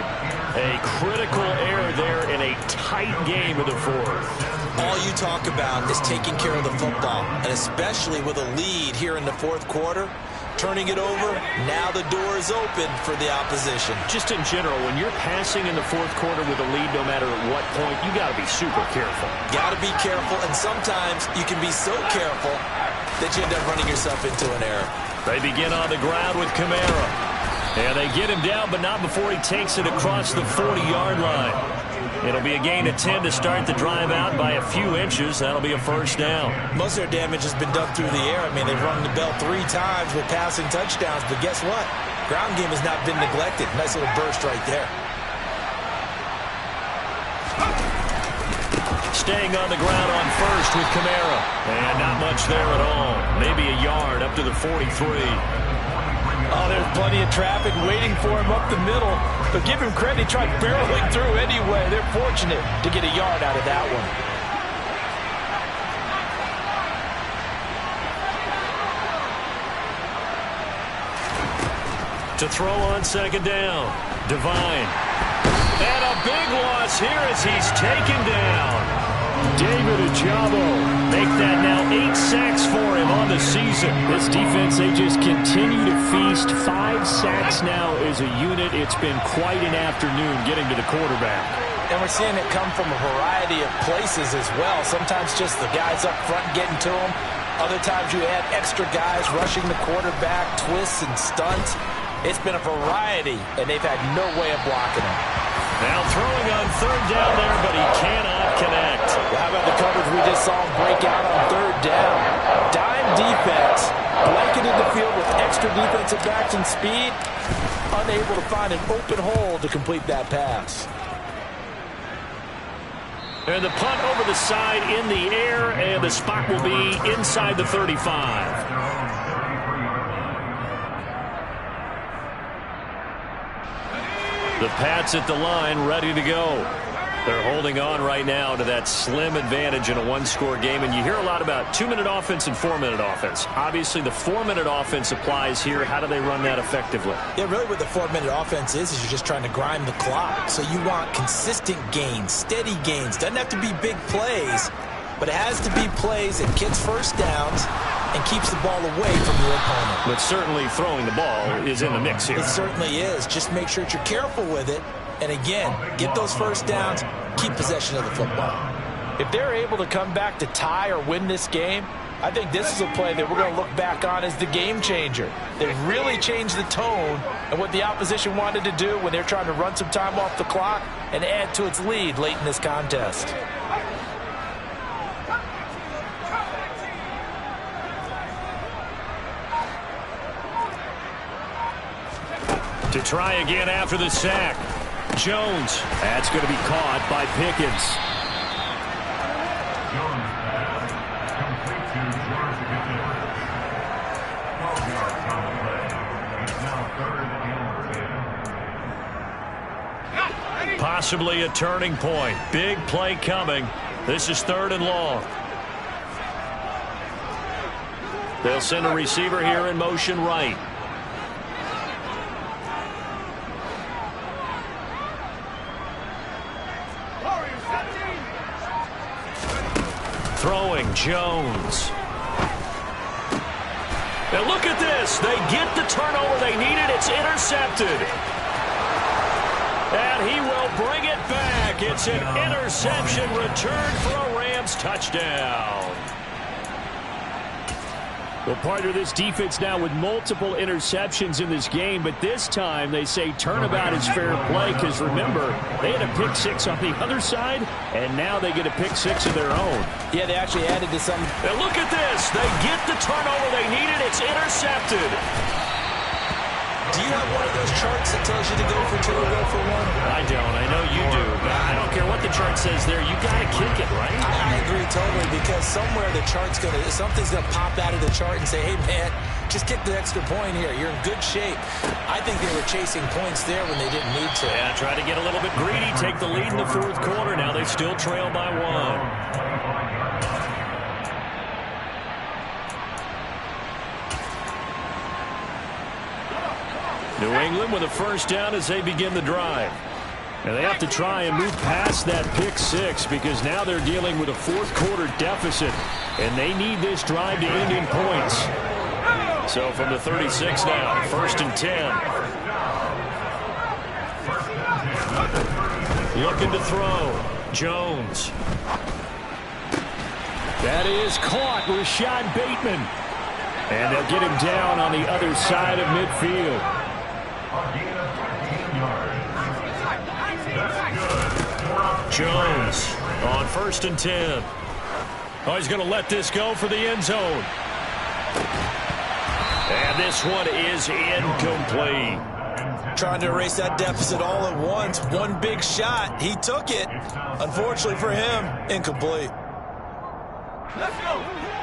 A critical error there in a tight game in the 4th. All you talk about is taking care of the football, and especially with a lead here in the 4th quarter. Turning it over, now the door is open for the opposition. Just in general, when you're passing in the 4th quarter with a lead, no matter at what point, you got to be super careful. Got to be careful, and sometimes you can be so careful that you end up running yourself into an error. They begin on the ground with Kamara. And they get him down, but not before he takes it across the 40-yard line. It'll be a gain of 10 to start the drive out by a few inches. That'll be a 1st down. Most of their damage has been done through the air. I mean, they've rung the bell 3 times with passing touchdowns, but guess what? Ground game has not been neglected. Nice little burst right there. Staying on the ground on 1st with Kamara. And not much there at all. Maybe a yard up to the 43. Oh, there's plenty of traffic waiting for him up the middle. But give him credit, he tried barreling through anyway. They're fortunate to get a yard out of that one. To throw on 2nd down. Devine. And a big loss here as he's taken down. David Ojabo make that now 8 sacks for him on the season. This defense, they just continue to feast. 5 sacks now as a unit. It's been quite an afternoon getting to the quarterback. And we're seeing it come from a variety of places as well. Sometimes just the guys up front getting to him. Other times you add extra guys rushing the quarterback, twists and stunts. It's been a variety, and they've had no way of blocking him. Now throwing on 3rd down there, but he cannot connect. How about the coverage we just saw him break out on 3rd down? Dime defense, blanketed the field with extra defensive backs and speed, unable to find an open hole to complete that pass. And the punt over the side in the air, and the spot will be inside the 35. The Pats at the line, ready to go. They're holding on right now to that slim advantage in a one-score game, and you hear a lot about 2-minute offense and 4-minute offense. Obviously, the 4-minute offense applies here. How do they run that effectively? Yeah, really what the 4-minute offense is you're just trying to grind the clock. So you want consistent gains, steady gains. Doesn't have to be big plays, but it has to be plays that gets first downs and keeps the ball away from your opponent. But certainly throwing the ball is in the mix here. It certainly is. Just make sure that you're careful with it. And again, get those first downs, keep possession of the football. If they're able to come back to tie or win this game, I think this is a play that we're going to look back on as the game changer. They really changed the tone and what the opposition wanted to do when they're trying to run some time off the clock and add to its lead late in this contest. To try again after the sack. Jones. That's going to be caught by Pickens. Possibly a turning point. Big play coming. This is 3rd and long. They'll send a receiver here in motion right. Throwing, Jones. And look at this. They get the turnover they needed. It's intercepted. And he will bring it back. It's an interception return for a Rams touchdown. Well, partner, this defense now with multiple interceptions in this game, but this time they say turnabout is fair play because, remember, they had a pick 6 on the other side, and now they get a pick 6 of their own. Yeah, they actually added to some. And look at this. They get the turnover they needed. It's intercepted. Do you have one of those charts that tells you to go for 2 or go for 1? I don't. I know you do. But I don't care what the chart says there. You got to kick it, right? I agree totally, because somewhere the chart's something's going to pop out of the chart and say, hey, man, just kick the extra point here. You're in good shape. I think they were chasing points there when they didn't need to. Yeah, try to get a little bit greedy, take the lead in the 4th quarter. Now they still trail by 1. New England with a first down as they begin the drive. And they have to try and move past that pick 6 because now they're dealing with a 4th quarter deficit. And they need this drive to end in points. So from the 36 now, 1st and 10. Looking to throw. Jones. That is caught. Rashad Bateman. And they'll get him down on the other side of midfield. Jones on 1st and 10. Oh, he's going to let this go for the end zone. And this one is incomplete. Trying to erase that deficit all at once. One big shot. He took it. Unfortunately for him, incomplete.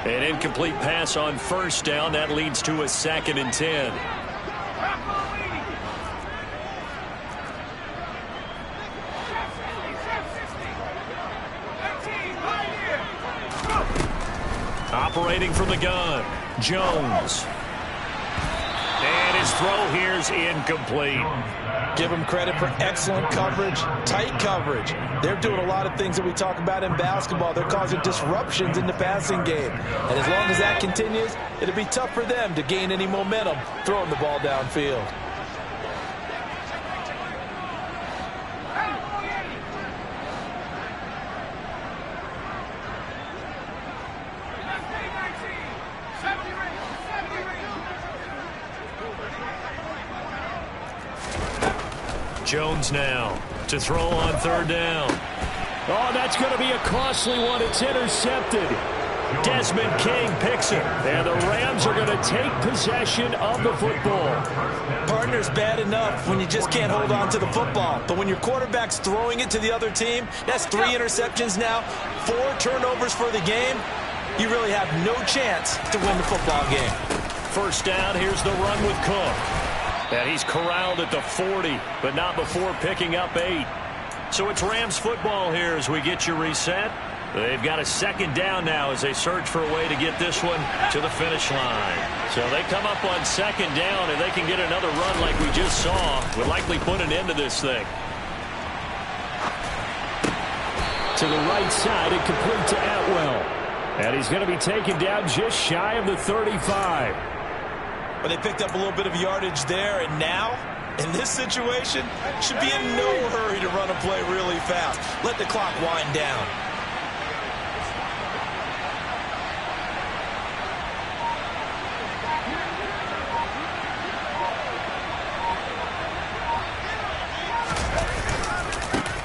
An incomplete pass on 1st down. That leads to a 2nd and 10. Operating from the gun, Jones. And his throw here's incomplete. Give them credit for excellent coverage, tight coverage. They're doing a lot of things that we talk about in basketball. They're causing disruptions in the passing game. And as long as that continues, it'll be tough for them to gain any momentum throwing the ball downfield. Jones now to throw on 3rd down. Oh, that's going to be a costly one. It's intercepted. Desmond King picks it. And the Rams are going to take possession of the football. Partner's bad enough when you just can't hold on to the football. But when your quarterback's throwing it to the other team, that's 3 interceptions now, 4 turnovers for the game. You really have no chance to win the football game. 1st down, here's the run with Cook. And he's corralled at the 40, but not before picking up 8. So it's Rams football here as we get you reset. They've got a second down now as they search for a way to get this one to the finish line. So they come up on second down, and they can get another run like we just saw. Would likely put an end to this thing. To the right side and complete to Atwell. And he's going to be taken down just shy of the 35. But they picked up a little bit of yardage there, and now, in this situation, should be in no hurry to run a play really fast. Let the clock wind down.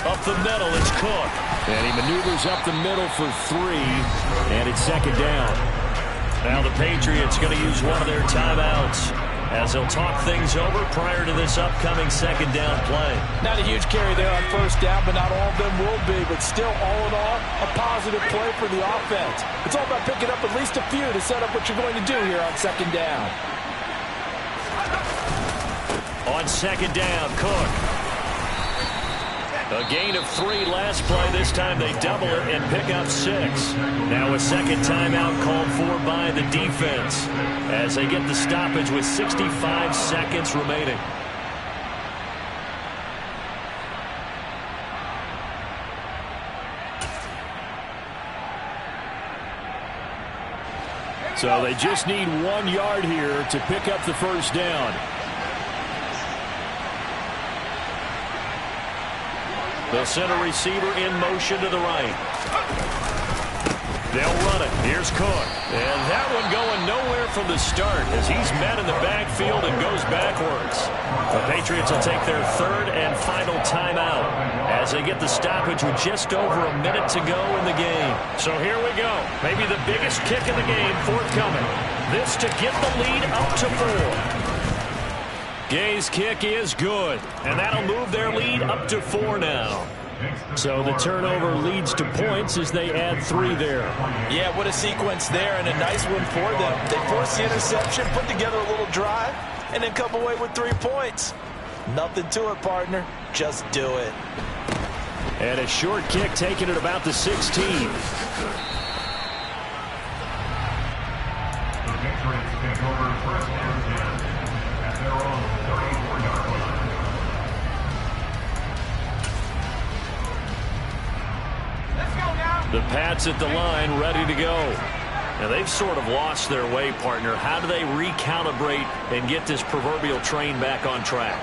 Up the middle, it's Cook. And he maneuvers up the middle for 3, and it's second down. Now the Patriots going to use one of their timeouts as they'll talk things over prior to this upcoming second down play. Not a huge carry there on first down, but not all of them will be. But still, all in all, a positive play for the offense. It's all about picking up at least a few to set up what you're going to do here on second down. On second down, Cook. A gain of 3 last play. This time they double it and pick up 6. Now a second timeout called for by the defense as they get the stoppage with 65 seconds remaining. So they just need 1 yard here to pick up the first down. They'll send a receiver in motion to the right. They'll run it. Here's Cook. And that one going nowhere from the start as he's met in the backfield and goes backwards. The Patriots will take their third and final timeout as they get the stoppage with just over a minute to go in the game. So here we go. Maybe the biggest kick in the game forthcoming. This to get the lead up to 4. Gay's kick is good, and that'll move their lead up to 4 now. So the turnover leads to points as they add 3 there. Yeah, what a sequence there, and a nice one for them. They forced the interception, put together a little drive, and then come away with 3 points. Nothing to it, partner. Just do it. And a short kick taken at about the 16. The Pats at the line, ready to go. Now, they've sort of lost their way, partner. How do they recalibrate and get this proverbial train back on track?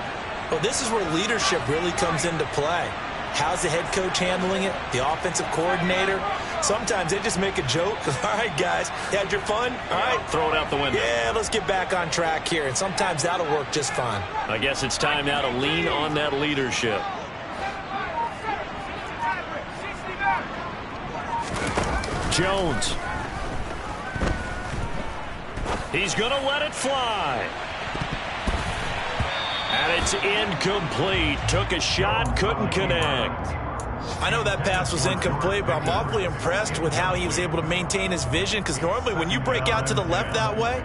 Well, this is where leadership really comes into play. How's the head coach handling it? The offensive coordinator? Sometimes they just make a joke. All right, guys, you had your fun? All right. Throw it out the window. Yeah, let's get back on track here. And sometimes that'll work just fine. I guess it's time now to lean on that leadership. Jones. He's going to let it fly. And it's incomplete. Took a shot, couldn't connect. I know that pass was incomplete, but I'm awfully impressed with how he was able to maintain his vision, because normally when you break out to the left that way,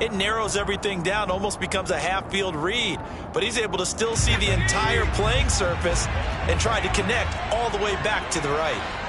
it narrows everything down, almost becomes a half-field read. But he's able to still see the entire playing surface and try to connect all the way back to the right.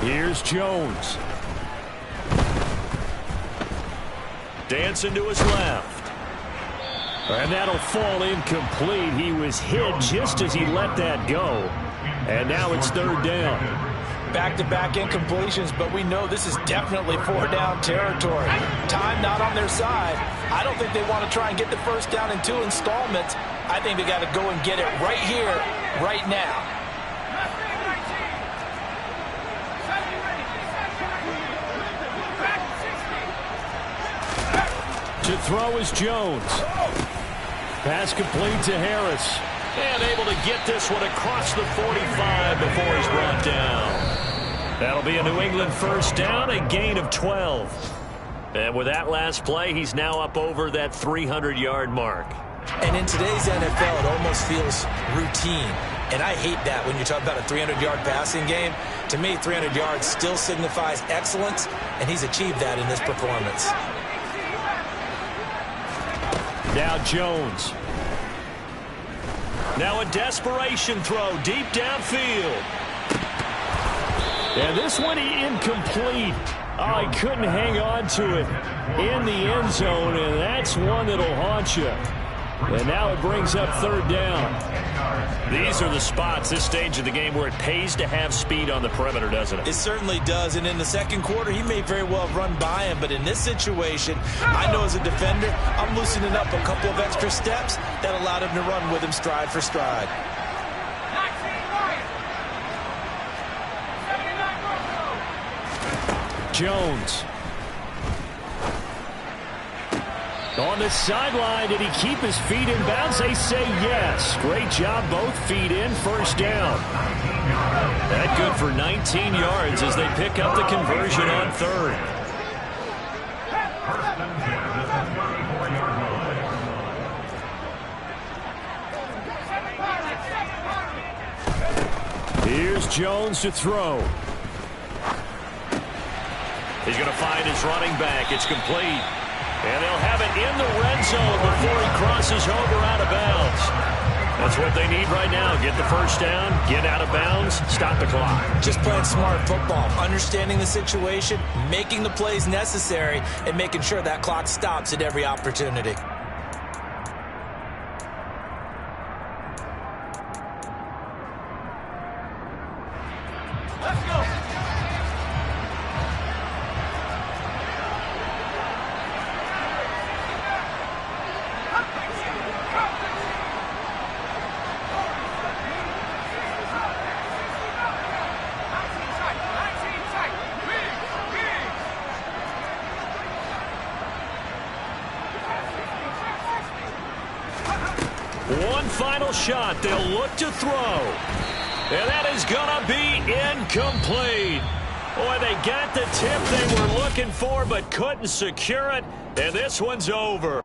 Here's Jones. Dancing to his left. And that'll fall incomplete. He was hit just as he let that go. And now it's third down. Back-to-back incompletions, but we know this is definitely 4-down territory. Time not on their side. I don't think they want to try and get the first down in 2 installments. I think they got to go and get it right here, right now. To throw is Jones. Pass complete to Harris. And able to get this one across the 45 before he's brought down. That'll be a New England first down, a gain of 12. And with that last play, he's now up over that 300-yard mark. And in today's NFL, it almost feels routine. And I hate that when you talk about a 300-yard passing game. To me, 300 yards still signifies excellence, and he's achieved that in this performance. Now Jones. Now a desperation throw deep downfield. And this one incomplete. Oh, he couldn't hang on to it in the end zone, and that's one that'll haunt you. And now it brings up third down. These are the spots, this stage of the game, where it pays to have speed on the perimeter, doesn't it? It certainly does, and in the second quarter, he may very well have run by him, but in this situation, I know as a defender, I'm loosening up a couple of extra steps that allowed him to run with him stride for stride. Jones. On the sideline, did he keep his feet in bounds? They say yes. Great job, both feet in, first down. That good for 19 yards as they pick up the conversion on third. Here's Jones to throw. He's going to find his running back. It's complete. And they'll have it in the red zone before he crosses over out of bounds. That's what they need right now. Get the first down, get out of bounds, stop the clock. Just playing smart football, understanding the situation, making the plays necessary, and making sure that clock stops at every opportunity. Let's go. One final shot. They'll look to throw. And that is going to be incomplete. Boy, they got the tip they were looking for but couldn't secure it. And this one's over.